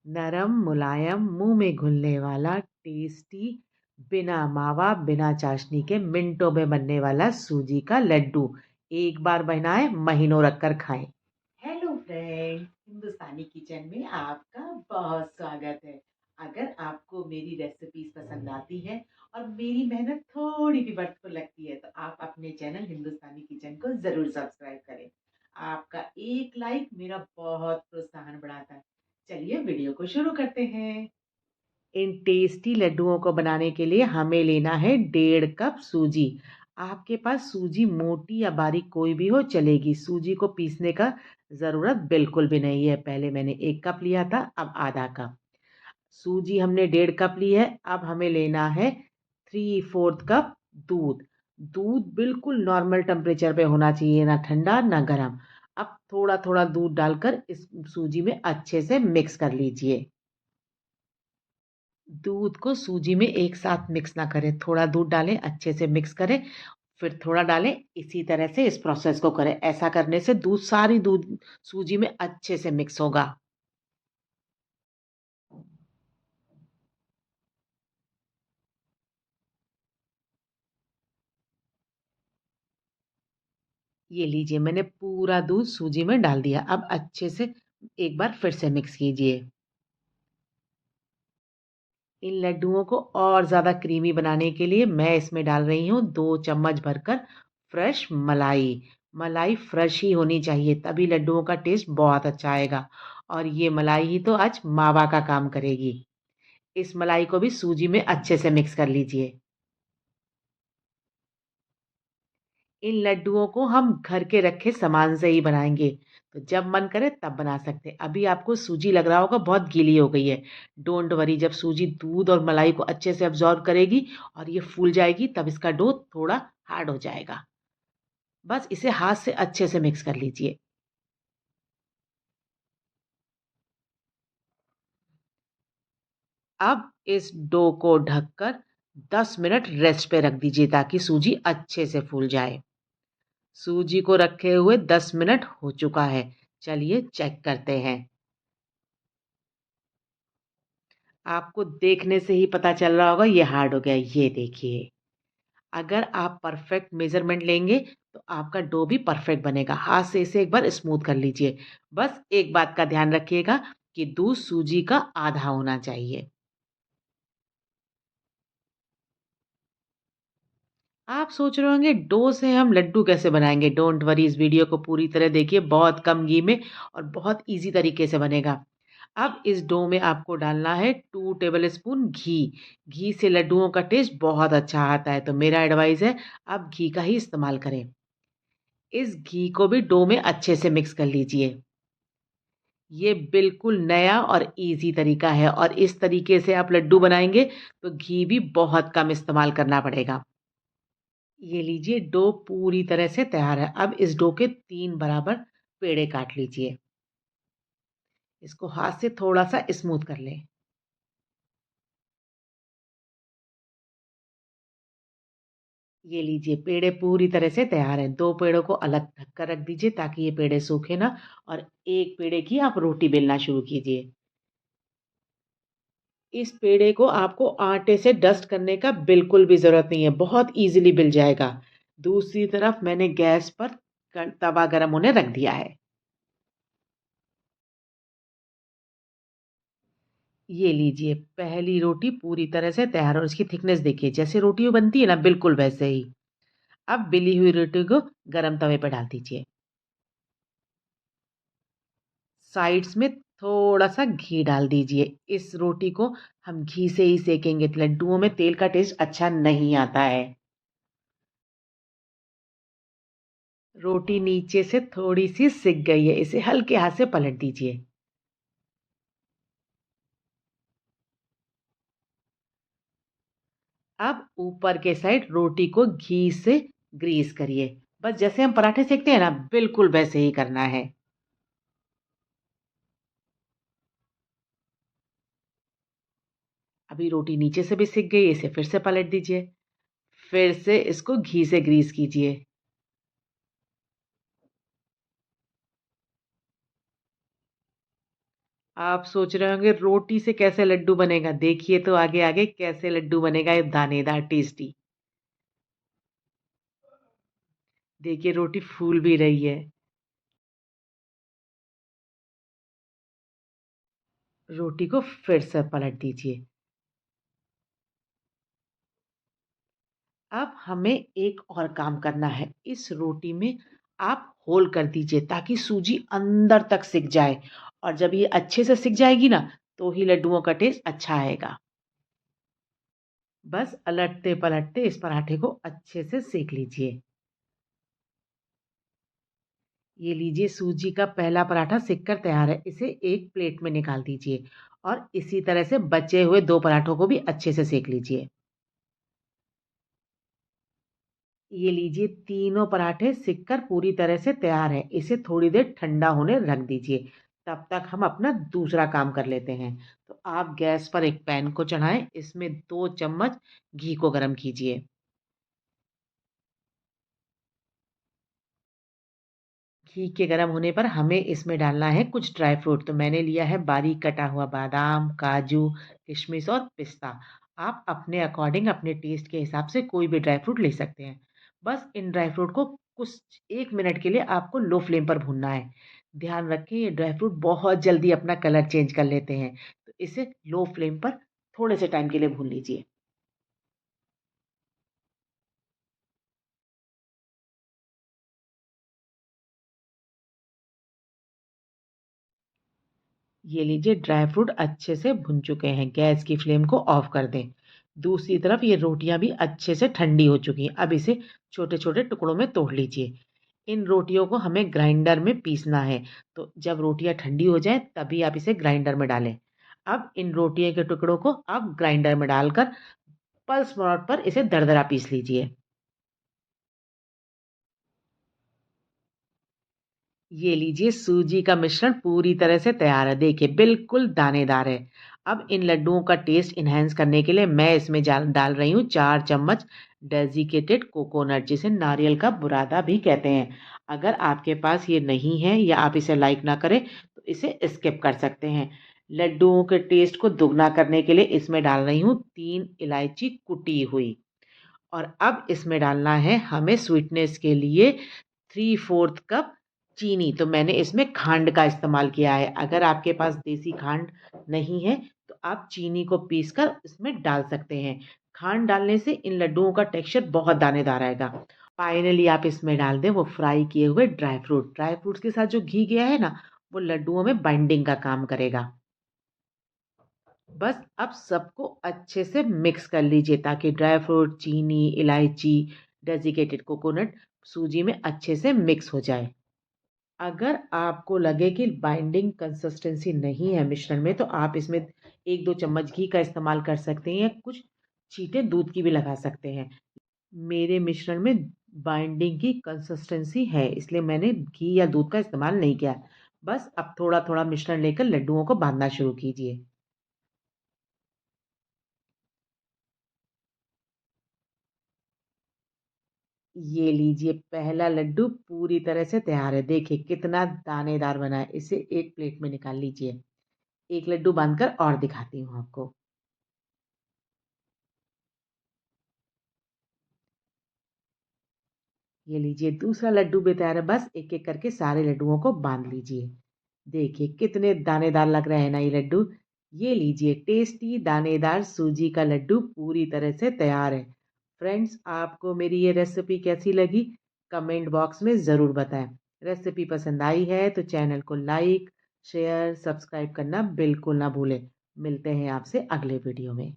नरम मुलायम मुंह में घुलने वाला टेस्टी बिना मावा बिना चाशनी के मिनटों में बनने वाला सूजी का लड्डू एक बार बनाए महीनों रखकर खाएं। हेलो फ्रेंड, हिंदुस्तानी किचन में आपका बहुत स्वागत है। अगर आपको मेरी रेसिपीज पसंद आती है और मेरी मेहनत थोड़ी भी बर्थ लगती है तो आप अपने चैनल हिंदुस्तानी किचन को जरूर सब्सक्राइब करें। आपका एक लाइक मेरा बहुत प्रोत्साहन बढ़ाता है। चलिए वीडियो को शुरू करते हैं। इन टेस्टी लड्डुओं को बनाने के लिए हमें लेना है 1.5 कप सूजी। आपके पास सूजी मोटी या बारीक कोई भी हो चलेगी। सूजी को पीसने का ज़रूरत बिल्कुल भी नहीं है। पहले मैंने 1 कप लिया था, अब आधा कप। सूजी हमने 1.5 कप ली है। अब हमें लेना है 3/4 कप दूध। दूध बिल्कुल नॉर्मल टेम्परेचर पे होना चाहिए, ना ठंडा ना गर्म। अब थोड़ा थोड़ा दूध डालकर इस सूजी में अच्छे से मिक्स कर लीजिए। दूध को सूजी में एक साथ मिक्स ना करें, थोड़ा दूध डालें, अच्छे से मिक्स करें, फिर थोड़ा डालें। इसी तरह से इस प्रोसेस को करें। ऐसा करने से दूध सूजी में अच्छे से मिक्स होगा। ये लीजिए, मैंने पूरा दूध सूजी में डाल दिया। अब अच्छे से एक बार फिर से मिक्स कीजिए। इन लड्डुओं को और ज़्यादा क्रीमी बनाने के लिए मैं इसमें डाल रही हूँ 2 चम्मच भरकर फ्रेश मलाई। मलाई फ्रेश ही होनी चाहिए, तभी लड्डुओं का टेस्ट बहुत अच्छा आएगा। और ये मलाई ही तो आज मावा का काम करेगी। इस मलाई को भी सूजी में अच्छे से मिक्स कर लीजिए। इन लड्डुओं को हम घर के रखे सामान से ही बनाएंगे, तो जब मन करे तब बना सकते हैं। अभी आपको सूजी लग रहा होगा बहुत गीली हो गई है। डोंट वरी, जब सूजी दूध और मलाई को अच्छे से अब्जॉर्ब करेगी और ये फूल जाएगी तब इसका डो थोड़ा हार्ड हो जाएगा। बस इसे हाथ से अच्छे से मिक्स कर लीजिए। अब इस डो को ढककर 10 मिनट रेस्ट पे रख दीजिए ताकि सूजी अच्छे से फूल जाए। सूजी को रखे हुए 10 मिनट हो चुका है। चलिए चेक करते हैं। आपको देखने से ही पता चल रहा होगा ये हार्ड हो गया। ये देखिए, अगर आप परफेक्ट मेजरमेंट लेंगे तो आपका डो भी परफेक्ट बनेगा। हाथ से इसे एक बार स्मूथ कर लीजिए। बस एक बात का ध्यान रखिएगा कि दूध सूजी का आधा होना चाहिए। आप सोच रहे होंगे डो से हम लड्डू कैसे बनाएंगे। डोंट वरी, इस वीडियो को पूरी तरह देखिए। बहुत कम घी में और बहुत इजी तरीके से बनेगा। अब इस डो में आपको डालना है 2 टेबल स्पून घी। घी से लड्डुओं का टेस्ट बहुत अच्छा आता है, तो मेरा एडवाइस है आप घी का ही इस्तेमाल करें। इस घी को भी डो में अच्छे से मिक्स कर लीजिए। ये बिल्कुल नया और इजी तरीका है और इस तरीके से आप लड्डू बनाएंगे तो घी भी बहुत कम इस्तेमाल करना पड़ेगा। ये लीजिए, डो पूरी तरह से तैयार है। अब इस डो के 3 बराबर पेड़े काट लीजिए। इसको हाथ से थोड़ा सा स्मूथ कर लें। ये लीजिए, पेड़े पूरी तरह से तैयार हैं। 2 पेड़ों को अलग ढक कर रख दीजिए ताकि ये पेड़े सूखे ना। और एक पेड़े की आप रोटी बेलना शुरू कीजिए। इस पेड़े को आपको आटे से डस्ट करने का बिल्कुल भी ज़रूरत नहीं है, बहुत ईज़िली बिल जाएगा। दूसरी तरफ मैंने गैस पर तवा गरम होने रख दिया है। ये लीजिए, पहली रोटी पूरी तरह से तैयार है और इसकी थिकनेस देखिए, जैसे रोटी बनती है ना बिल्कुल वैसे ही। अब बिली हुई रोटी को गरम तवे पे डाल दीजिए। साइड्स में थोड़ा-सा घी डाल दीजिए। इस रोटी को हम घी से ही सेकेंगे, लड्डुओं में तेल का टेस्ट अच्छा नहीं आता है। रोटी नीचे से थोड़ी-सी सिक गई है, इसे हल्के हाथ से पलट दीजिए। अब ऊपर के साइड रोटी को घी से ग्रीस करिए। बस जैसे हम पराठे सेकते हैं ना, बिल्कुल वैसे ही करना है। अभी रोटी नीचे से भी सिक गई है, इसे फिर से पलट दीजिए। फिर से इसको घी से ग्रीस कीजिए। आप सोच रहे होंगे रोटी से कैसे लड्डू बनेगा? देखिए तो आगे आगे कैसे लड्डू बनेगा ये दानेदार टेस्टी। देखिए रोटी फूल भी रही है। रोटी को फिर से पलट दीजिए। अब हमें एक और काम करना है। इस रोटी में आप होल कर दीजिए ताकि सूजी अंदर तक सिक जाए, और जब ये अच्छे से सिक जाएगी ना, तो ही लड्डुओं का टेस्ट अच्छा आएगा। बस पलटते-पलटते इस पराठे को अच्छे से सेंक लीजिए। ये लीजिए सूजी का पहला पराठा सिक कर तैयार है। इसे एक प्लेट में निकाल दीजिए और इसी तरह से बचे हुए 2 पराठों को भी अच्छे से सेंक लीजिए। ये लीजिए तीनों पराठे सिक कर पूरी तरह से तैयार है। इसे थोड़ी देर ठंडा होने रख दीजिए। तब तक हम अपना दूसरा काम कर लेते हैं। तो आप गैस पर एक पैन को चढ़ाएँ, इसमें 2 चम्मच घी को गरम कीजिए। घी के गरम होने पर हमें इसमें डालना है कुछ ड्राई फ्रूट। तो मैंने लिया है बारीक कटा हुआ बादाम, काजू, किशमिश और पिस्ता। आप अपने अकॉर्डिंग अपने टेस्ट के हिसाब से कोई भी ड्राई फ्रूट ले सकते हैं। बस इन ड्राई फ्रूट को कुछ 1 मिनट के लिए आपको लो फ्लेम पर भूनना है। ध्यान रखें ये ड्राई फ्रूट बहुत जल्दी अपना कलर चेंज कर लेते हैं। तो इसे लो फ्लेम पर थोड़े से टाइम के लिए भून लीजिए। ये लीजिए ड्राई फ्रूट अच्छे से भुन चुके हैं। गैस की फ्लेम को ऑफ कर दें। दूसरी तरफ ये रोटियां भी अच्छे से ठंडी हो चुकी हैं। अब इसे छोटे छोटे टुकड़ों में तोड़ लीजिए। इन रोटियों को हमें ग्राइंडर में पीसना है। तो जब रोटियां ठंडी हो जाए तभी आप इसे ग्राइंडर में डालें। अब इन रोटियों के टुकड़ों को आप ग्राइंडर में डालकर पल्स मोड पर इसे दरदरा पीस लीजिए। ये लीजिए सूजी का मिश्रण पूरी तरह से तैयार है। देखिए बिल्कुल दानेदार है। अब इन लड्डुओं का टेस्ट इन्हेंस करने के लिए मैं इसमें डाल रही हूँ 4 चम्मच डेजिकेटेड कोकोनट, जिसे नारियल का बुरादा भी कहते हैं। अगर आपके पास ये नहीं है या आप इसे लाइक ना करें तो इसे स्किप कर सकते हैं। लड्डुओं के टेस्ट को दुगना करने के लिए इसमें डाल रही हूँ 3 इलायची कुटी हुई। और अब इसमें डालना है हमें स्वीटनेस के लिए 3/4 कप चीनी। तो मैंने इसमें खांड का इस्तेमाल किया है। अगर आपके पास देसी खांड नहीं है तो आप चीनी को पीसकर इसमें डाल सकते हैं। खांड डालने से इन लड्डुओं का टेक्सचर बहुत दानेदार आएगा। फाइनली आप इसमें डाल दें वो फ्राई किए हुए ड्राई फ्रूट। ड्राई फ्रूट्स के साथ जो घी गया है ना, वो लड्डुओं में बाइंडिंग का काम करेगा। बस अब सबको अच्छे से मिक्स कर लीजिए ताकि ड्राई फ्रूट, चीनी, इलायची, डेसिकेटेड कोकोनट सूजी में अच्छे से मिक्स हो जाए। अगर आपको लगे कि बाइंडिंग कंसिस्टेंसी नहीं है मिश्रण में, तो आप इसमें 1-2 चम्मच घी का इस्तेमाल कर सकते हैं या कुछ छींटे दूध की भी लगा सकते हैं। मेरे मिश्रण में बाइंडिंग की कंसिस्टेंसी है, इसलिए मैंने घी या दूध का इस्तेमाल नहीं किया। बस अब थोड़ा-थोड़ा मिश्रण लेकर लड्डुओं को बाँधना शुरू कीजिए। ये लीजिए पहला लड्डू पूरी तरह से तैयार है। देखिए कितना दानेदार बना है। इसे एक प्लेट में निकाल लीजिए। एक लड्डू बांधकर और दिखाती हूँ आपको। ये लीजिए दूसरा लड्डू भी तैयार है। बस एक-एक करके सारे लड्डुओं को बांध लीजिए। देखिए कितने दानेदार लग रहे हैं ना ये लड्डू। ये लीजिए टेस्टी दानेदार सूजी का लड्डू पूरी तरह से तैयार है। फ्रेंड्स आपको मेरी ये रेसिपी कैसी लगी? कमेंट बॉक्स में ज़रूर बताएं। रेसिपी पसंद आई है तो चैनल को लाइक, शेयर, सब्सक्राइब करना बिल्कुल ना भूलें। मिलते हैं आपसे अगले वीडियो में।